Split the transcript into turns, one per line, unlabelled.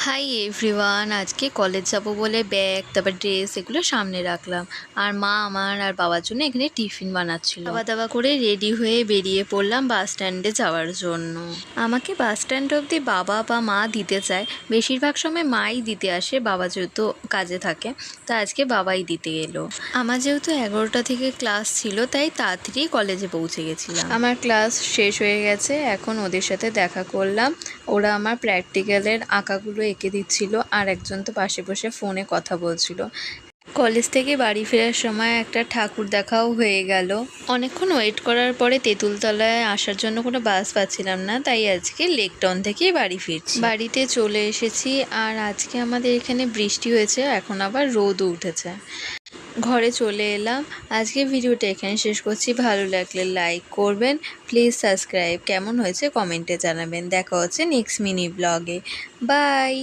Hi everyone, আজকে college যাব বলে ব্যাগ তারপর ড্রেস এগুলো সামনে রাখলাম। আর মা আমার আর বাবার জন্য এখানে টিফিন বানাচ্ছিল। খাওয়া দাওয়া করে রেডি হয়ে বেরিয়ে পড়লাম বাস স্ট্যান্ডে যাওয়ার জন্য। আমাকে বাস স্ট্যান্ড অবধি বাবা বা মা দিতে চায়, বেশিরভাগ সময় মাই দিতে আসে, বাবা যেহেতু কাজে থাকে। তো আজকে বাবাই দিতে এলো। আমার যেহেতু 11টা থেকে ক্লাস ছিল, তাই তাড়াতাড়ি কলেজে পৌঁছে গেছিলাম। আমার ক্লাস শেষ হয়ে গেছে, এখন ওদের সাথে দেখা করলাম। ওরা আমার প্র্যাকটিক্যালের আঁকাগুলো এঁকে দিচ্ছিল, আর একজন তো পাশে বসে ফোনে কথা বলছিল। কলেজ থেকে বাড়ি ফেরার সময় একটা ঠাকুর দেখাও হয়ে গেল। অনেকক্ষণ ওয়েট করার পরে তেঁতুলতলায় আসার জন্য কোনো বাস পাচ্ছিলাম না, তাই আজকে লেক টাউন থেকেই বাড়ি ফিরছি। বাড়িতে চলে এসেছি, আর আজকে আমাদের এখানে বৃষ্টি হয়েছে, এখন আবার রোদও উঠেছে। ঘরে চলে এলাম। আজকে ভিডিওটা এখানে শেষ করছি। ভালো লাগলে লাইক করবেন, প্লিজ সাবস্ক্রাইব। কেমন হয়েছে কমেন্টে জানাবেন। দেখা হচ্ছে নেক্সট মিনি ব্লগে। বাই।